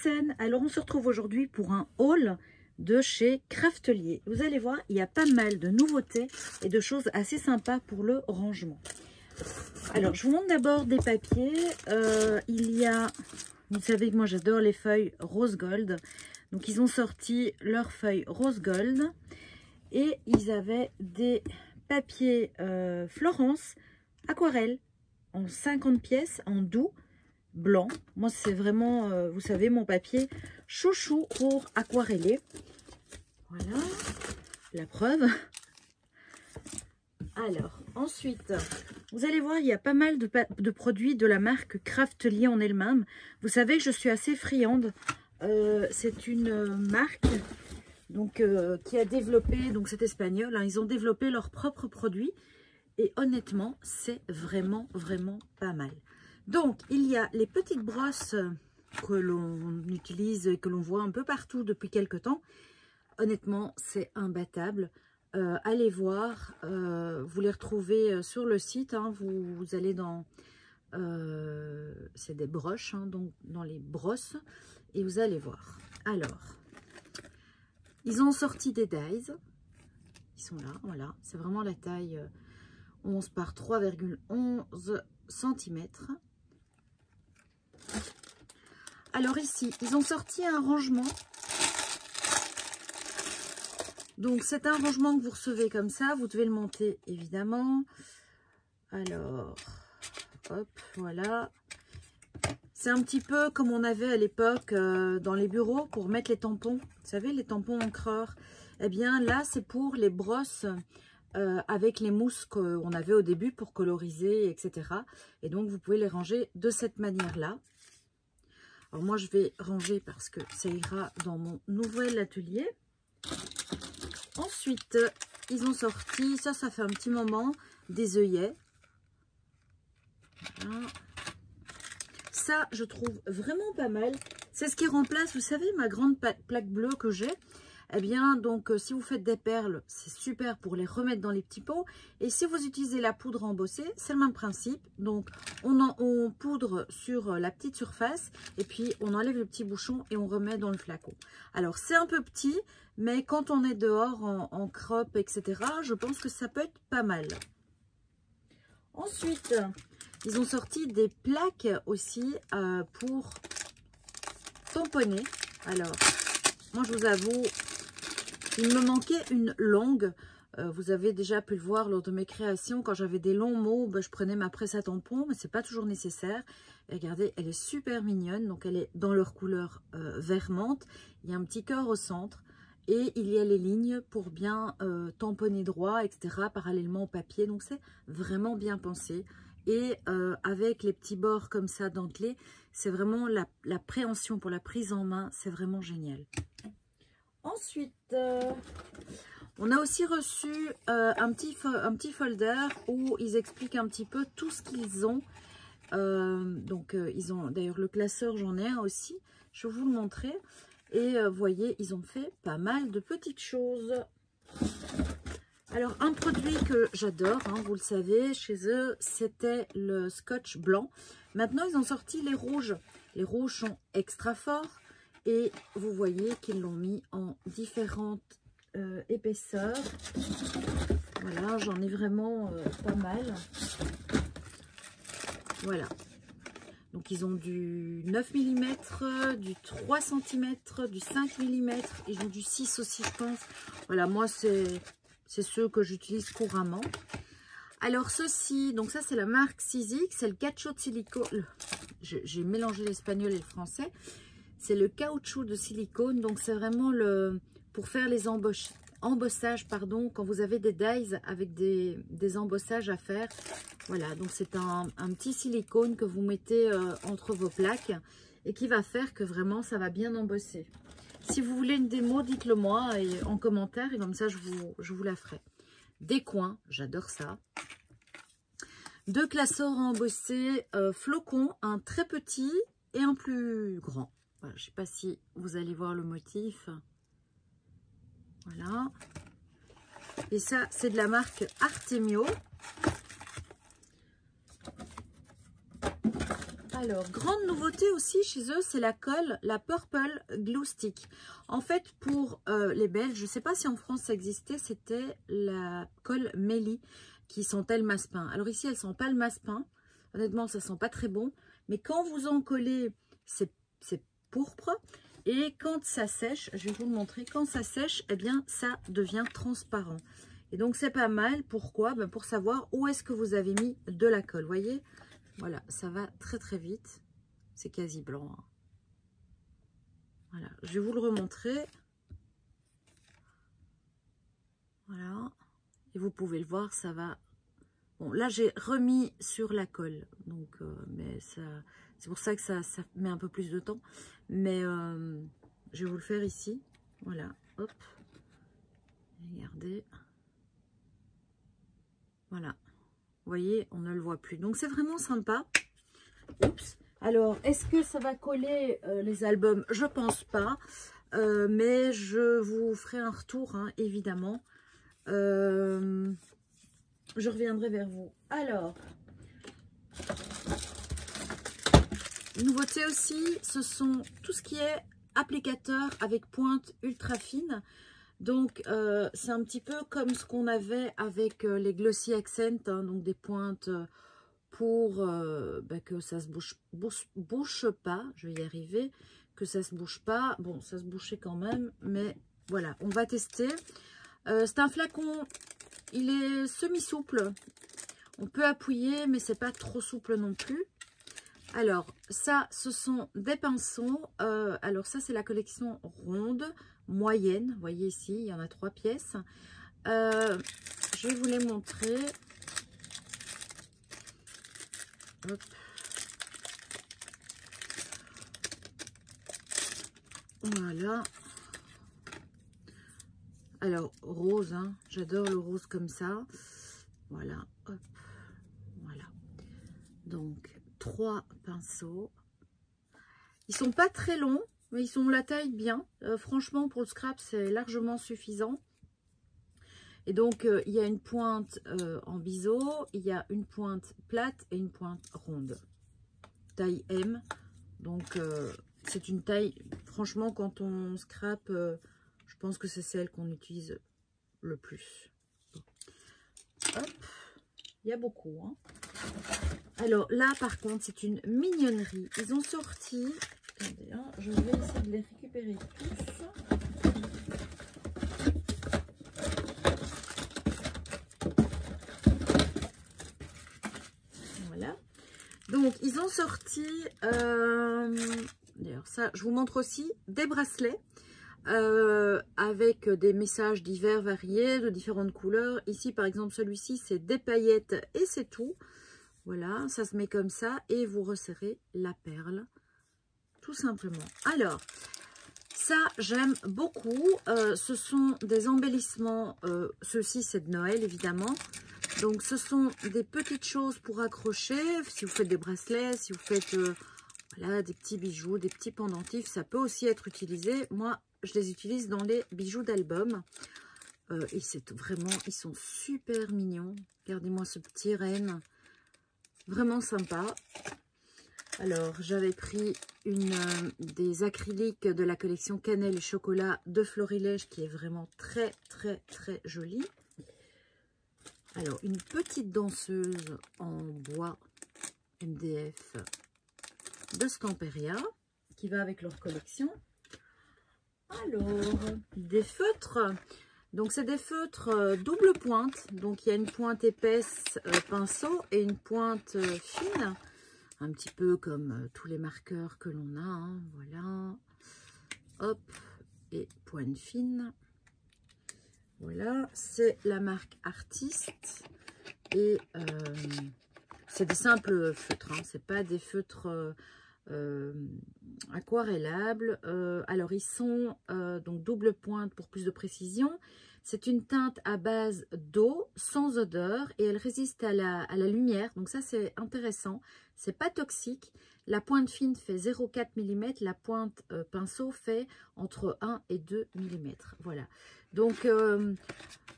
Mécène. Alors on se retrouve aujourd'hui pour un haul de chez Craftelier. Vous allez voir, il y a pas mal de nouveautés et de choses assez sympas pour le rangement. Alors je vous montre d'abord des papiers. Il y a, vous savez que moi j'adore les feuilles rose gold. Donc ils ont sorti leurs feuilles rose gold. Et ils avaient des papiers Florence aquarelle en 50 pièces en doux blanc. Moi c'est vraiment, vous savez, mon papier chouchou pour aquareller. Voilà la preuve. Alors ensuite, vous allez voir, il y a pas mal de produits de la marque Craftelier en elle-même. Vous savez que je suis assez friande. C'est une marque donc qui a développé, donc c'est espagnol, hein, ils ont développé leurs propres produits et honnêtement c'est vraiment pas mal. Donc il y a les petites brosses que l'on utilise et que l'on voit un peu partout depuis quelques temps. Honnêtement c'est imbattable. Allez voir, vous les retrouvez sur le site, hein, vous allez dans c'est des broches, hein, donc dans les brosses, et vous allez voir. Alors ils ont sorti des dies, ils sont là, voilà, c'est vraiment la taille 11 par 3,11 cm. Alors ici, ils ont sorti un rangement. Donc c'est un rangement que vous recevez comme ça, vous devez le monter évidemment. Alors, hop, voilà. C'est un petit peu comme on avait à l'époque dans les bureaux pour mettre les tampons. Vous savez, les tampons encreurs. Eh bien là, c'est pour les brosses avec les mousses qu'on avait au début pour coloriser, etc. Et donc, vous pouvez les ranger de cette manière-là. Alors moi, je vais ranger parce que ça ira dans mon nouvel atelier. Ensuite, ils ont sorti, ça fait un petit moment, des œillets. Voilà. Ça, je trouve vraiment pas mal. C'est ce qui remplace, vous savez, ma grande plaque bleue que j'ai. Eh bien, donc, si vous faites des perles, c'est super pour les remettre dans les petits pots. Et si vous utilisez la poudre embossée, c'est le même principe. Donc, on poudre sur la petite surface et puis on enlève le petit bouchon et on remet dans le flacon. Alors, c'est un peu petit, mais quand on est dehors en crop, etc., je pense que ça peut être pas mal. Ensuite, ils ont sorti des plaques aussi pour tamponner. Alors, moi, je vous avoue, il me manquait une longue. Vous avez déjà pu le voir lors de mes créations. Quand j'avais des longs mots, je prenais ma presse à tampon, mais c'est pas toujours nécessaire. Et regardez, elle est super mignonne. Donc, elle est dans leur couleur vert menthe. Il y a un petit cœur au centre. Et il y a les lignes pour bien tamponner droit, etc. parallèlement au papier. Donc, c'est vraiment bien pensé. Et avec les petits bords comme ça dentelés, c'est vraiment la préhension pour la prise en main. C'est vraiment génial. Ensuite, on a aussi reçu un petit folder où ils expliquent un petit peu tout ce qu'ils ont. Donc, ils ont d'ailleurs le classeur, j'en ai un aussi. Je vais vous le montrer. Et vous voyez, ils ont fait pas mal de petites choses. Alors, un produit que j'adore, hein, vous le savez, chez eux, c'était le scotch blanc. Maintenant, ils ont sorti les rouges. Les rouges sont extra forts. Et vous voyez qu'ils l'ont mis en différentes épaisseurs. Voilà, j'en ai vraiment pas mal. Voilà. Donc, ils ont du 9 mm, du 3 cm, du 5 mm. Ils ont du 6 aussi, je pense. Voilà, moi, c'est ceux que j'utilise couramment. Alors, ceci, donc ça, c'est la marque Sizik. C'est le caoutchouc de silicone. J'ai mélangé l'espagnol et le français. C'est le caoutchouc de silicone. Donc, c'est vraiment pour faire les embossages, pardon, quand vous avez des dies avec des embossages à faire. Voilà, donc c'est un petit silicone que vous mettez entre vos plaques et qui va faire que vraiment ça va bien embosser. Si vous voulez une démo, dites-le moi en commentaire et comme ça je vous la ferai. Des coins, j'adore ça. Deux classeurs embossés flocons, un très petit et un plus grand. Voilà, je ne sais pas si vous allez voir le motif. Voilà. Et ça, c'est de la marque Artemio. Alors, grande nouveauté aussi chez eux, c'est la colle, la Purple Glue Stick. En fait, pour les Belges, je ne sais pas si en France ça existait, c'était la colle Mélie qui sentait le massepain. Alors ici, elle ne sent pas le massepain. Honnêtement, ça ne sent pas très bon. Mais quand vous en collez, c'est pourpre. Et quand ça sèche, je vais vous le montrer, quand ça sèche, eh bien, ça devient transparent. Et donc, c'est pas mal. Pourquoi? Ben, pour savoir où est-ce que vous avez mis de la colle. Vous voyez? Voilà, ça va très très vite. C'est quasi blanc. Hein. Voilà, je vais vous le remontrer. Voilà. Et vous pouvez le voir, ça va. Bon, là, j'ai remis sur la colle. Donc, mais ça, c'est pour ça que ça met un peu plus de temps. Mais je vais vous le faire ici. Voilà, hop. Regardez. Voilà. Vous voyez, on ne le voit plus. Donc, c'est vraiment sympa. Oups. Alors, est-ce que ça va coller les albums? Je pense pas. Mais je vous ferai un retour, hein, évidemment. Je reviendrai vers vous. Alors, nouveauté aussi, ce sont tout ce qui est applicateur avec pointe ultra fine. Donc, c'est un petit peu comme ce qu'on avait avec les Glossy Accent, hein, donc des pointes pour que ça se bouche pas. Je vais y arriver, que ça se bouge pas. Bon, ça se bouchait quand même, mais voilà, on va tester. C'est un flacon, il est semi-souple. On peut appuyer, mais c'est pas trop souple non plus. Alors, ça, ce sont des pinceaux. Alors, ça, c'est la collection ronde, moyenne. Vous voyez ici, il y en a 3 pièces. Je vais vous les montrer. Hop. Voilà. Alors, rose, hein. J'adore le rose comme ça. Voilà. Hop. Voilà. Donc, 3 pinceaux. Ils sont pas très longs, mais ils sont la taille bien. Franchement, pour le scrap, c'est largement suffisant. Et donc, il y a une pointe en biseau, il y a une pointe plate et une pointe ronde. Taille M. Donc, c'est une taille, franchement, quand on scrap, je pense que c'est celle qu'on utilise le plus. Hop, il y a beaucoup, hein. Alors là, par contre, c'est une mignonnerie. Ils ont sorti... Attendez, hein, je vais essayer de les récupérer tous. Voilà. Donc, ils ont sorti... D'ailleurs, ça, je vous montre aussi des bracelets. Avec des messages divers variés, de différentes couleurs. Ici, par exemple, celui-ci, c'est des paillettes et c'est tout. Voilà, ça se met comme ça et vous resserrez la perle, tout simplement. Alors, ça, j'aime beaucoup. Ce sont des embellissements. Ceux-ci, c'est de Noël, évidemment. Donc, ce sont des petites choses pour accrocher. Si vous faites des bracelets, si vous faites voilà, des petits bijoux, des petits pendentifs, ça peut aussi être utilisé. Moi, je les utilise dans les bijoux d'album. Et c'est vraiment, ils sont super mignons. Regardez-moi ce petit renne. Vraiment sympa. Alors, j'avais pris des acryliques de la collection Cannelle et Chocolat de Florilège qui est vraiment très, très, très jolie. Alors, une petite danseuse en bois MDF de Stamperia qui va avec leur collection. Alors, des feutres. Donc, c'est des feutres double pointe. Donc, il y a une pointe épaisse pinceau et une pointe fine. Un petit peu comme tous les marqueurs que l'on a. Hein, voilà. Hop. Et pointe fine. Voilà. C'est la marque Artiste. Et c'est des simples feutres. Hein, c'est pas des feutres... aquarellables. Alors ils sont donc double pointe pour plus de précision. C'est une teinte à base d'eau sans odeur et elle résiste à la lumière, donc ça c'est intéressant. C'est pas toxique. La pointe fine fait 0,4 mm, la pointe pinceau fait entre 1 et 2 mm. Voilà, donc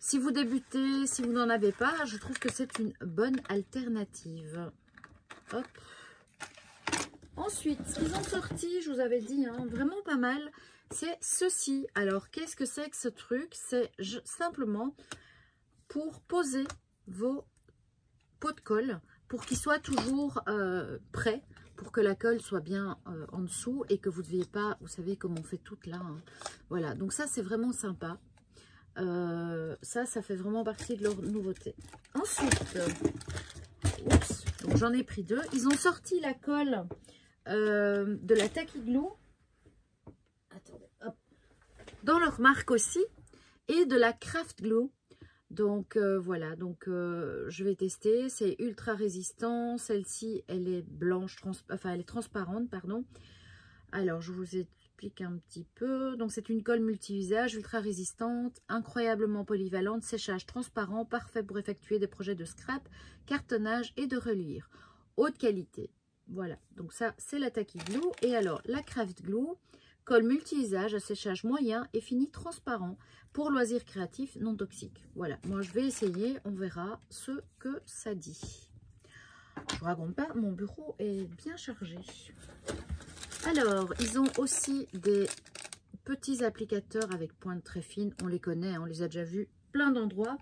si vous débutez, si vous n'en avez pas, je trouve que c'est une bonne alternative. Hop. Ensuite, ce qu'ils ont sorti, je vous avais dit, hein, vraiment pas mal, c'est ceci. Alors, qu'est-ce que c'est que ce truc? C'est simplement pour poser vos pots de colle, pour qu'ils soient toujours prêts, pour que la colle soit bien en dessous et que vous ne deviez pas, vous savez comme on fait toutes là. Hein. Voilà, donc ça c'est vraiment sympa. Ça fait vraiment partie de leur nouveauté. Ensuite, donc j'en ai pris deux. Ils ont sorti la colle de la Tacky Glue. Attendez, hop. Dans leur marque aussi. Et de la Craft Glue. Donc voilà, donc je vais tester. C'est ultra résistant. Celle-ci, elle est blanche, enfin elle est transparente, pardon. Alors je vous explique un petit peu. Donc c'est une colle multi-usage, ultra résistante, incroyablement polyvalente, séchage transparent, parfait pour effectuer des projets de scrap, cartonnage et de relire. Haute qualité. Voilà, donc ça c'est la Tacky Glue. Et alors la Craft Glue, colle multi-usage à séchage moyen et fini transparent pour loisirs créatifs non toxiques. Voilà, moi je vais essayer, on verra ce que ça dit. Je ne vous raconte pas, mon bureau est bien chargé. Alors, ils ont aussi des petits applicateurs avec pointe très fine. On les connaît, on les a déjà vus plein d'endroits.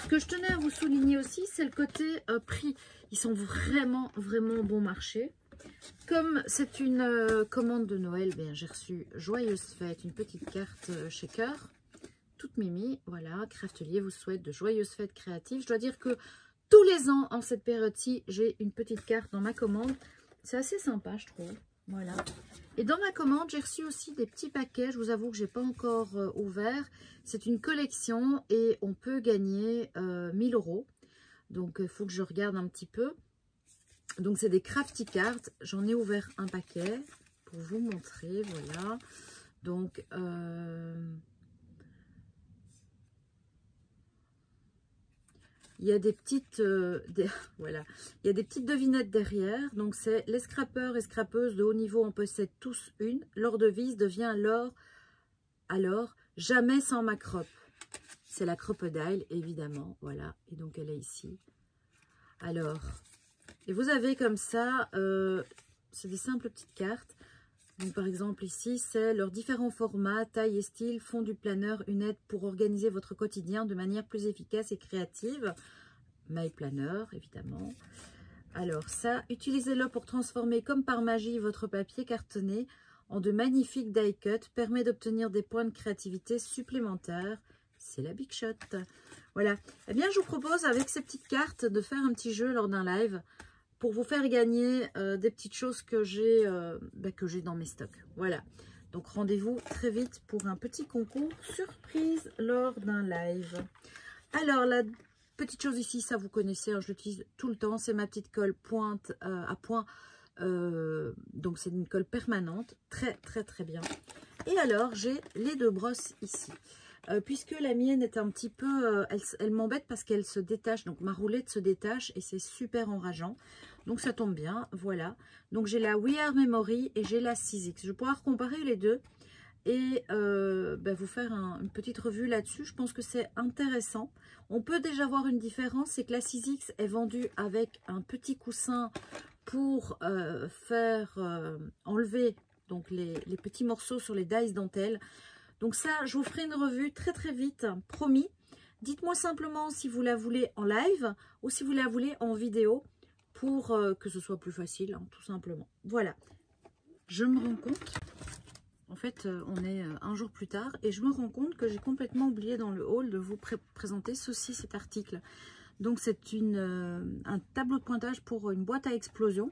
Ce que je tenais à vous souligner aussi, c'est le côté prix. Ils sont vraiment, vraiment bon marché. Comme c'est une commande de Noël, j'ai reçu Joyeuse Fête, une petite carte shaker, toute mimi. Voilà, Craftelier vous souhaite de joyeuses fêtes créatives. Je dois dire que tous les ans, en cette période-ci, j'ai une petite carte dans ma commande. C'est assez sympa, je trouve. Voilà. Et dans ma commande, j'ai reçu aussi des petits paquets. Je vous avoue que je n'ai pas encore ouvert. C'est une collection et on peut gagner 1000 €. Donc, il faut que je regarde un petit peu. Donc, c'est des crafty cards. J'en ai ouvert un paquet pour vous montrer. Voilà. Donc, il y a des petites, voilà, il y a des petites devinettes derrière. Donc, c'est les scrappeurs et scrappeuses de haut niveau en possèdent tous une. Leur devise devient alors jamais sans ma croppe. C'est la crocodile, évidemment. Voilà, et donc elle est ici. Alors, et vous avez comme ça, c'est des simples petites cartes. Donc, par exemple, ici, c'est leurs différents formats, taille et style, font du planeur une aide pour organiser votre quotidien de manière plus efficace et créative. My Planner, évidemment. Alors, ça, utilisez-le pour transformer comme par magie votre papier cartonné en de magnifiques die cuts, permet d'obtenir des points de créativité supplémentaires. C'est la Big Shot. Voilà. Eh bien, je vous propose, avec ces petites cartes, de faire un petit jeu lors d'un live pour vous faire gagner des petites choses que j'ai dans mes stocks. Voilà. Donc, rendez-vous très vite pour un petit concours surprise lors d'un live. Alors, la petite chose ici, ça vous connaissez, hein, je l'utilise tout le temps. C'est ma petite colle pointe à point. Donc, c'est une colle permanente. Très, très, très bien. Et alors, j'ai les deux brosses ici. Puisque la mienne est un petit peu... elle m'embête parce qu'elle se détache. Donc, ma roulette se détache et c'est super enrageant. Donc, ça tombe bien. Voilà. Donc, j'ai la We Are Memory et j'ai la 6X. Je vais pouvoir comparer les deux et vous faire une petite revue là-dessus. Je pense que c'est intéressant. On peut déjà voir une différence. C'est que la 6X est vendue avec un petit coussin pour faire enlever donc, les petits morceaux sur les dies dentelles. Donc ça, je vous ferai une revue très très vite, promis. Dites-moi simplement si vous la voulez en live ou si vous la voulez en vidéo pour que ce soit plus facile, hein, tout simplement. Voilà, je me rends compte, en fait on est un jour plus tard et je me rends compte que j'ai complètement oublié dans le haul de vous présenter cet article. Donc c'est un tableau de pointage pour une boîte à explosion.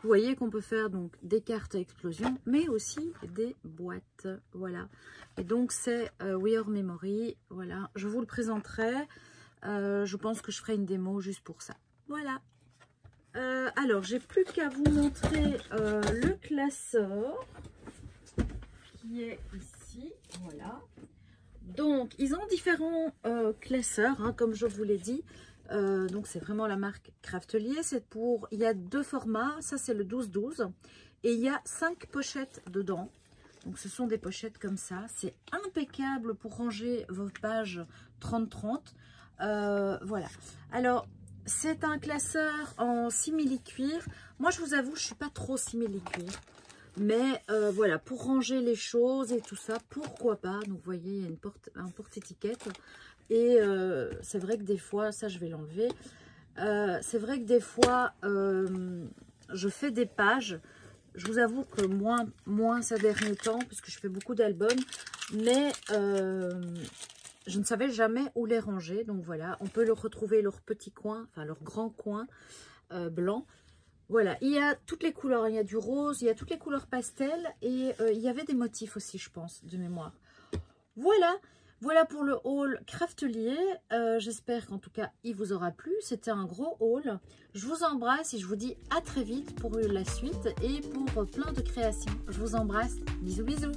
Vous voyez qu'on peut faire donc des cartes à explosion, mais aussi des boîtes. Voilà. Et donc, c'est We Are Memory. Voilà. Je vous le présenterai. Je pense que je ferai une démo juste pour ça. Voilà. Alors, j'ai plus qu'à vous montrer le classeur qui est ici. Voilà. Donc, ils ont différents classeurs, hein, comme je vous l'ai dit. Donc c'est vraiment la marque Craftelier. Il y a deux formats, ça c'est le 12-12 et il y a 5 pochettes dedans. Donc ce sont des pochettes comme ça, c'est impeccable pour ranger vos pages 30-30. Voilà. Alors c'est un classeur en simili-cuir. Moi, je vous avoue, je suis pas trop simili-cuir. Mais voilà, pour ranger les choses et tout ça, pourquoi pas. Donc, vous voyez, il y a un porte-étiquette. Et c'est vrai que des fois, ça, je vais l'enlever. C'est vrai que des fois, je fais des pages. Je vous avoue que moins ces derniers temps, puisque je fais beaucoup d'albums. Mais je ne savais jamais où les ranger. Donc voilà, on peut leur retrouver leur petit coin, enfin leur grand coin blanc. Voilà, il y a toutes les couleurs. Il y a du rose, il y a toutes les couleurs pastel. Et il y avait des motifs aussi, je pense, de mémoire. Voilà. Voilà pour le haul Craftelier. J'espère qu'en tout cas, il vous aura plu. C'était un gros haul. Je vous embrasse et je vous dis à très vite pour la suite et pour plein de créations. Je vous embrasse. Bisous, bisous.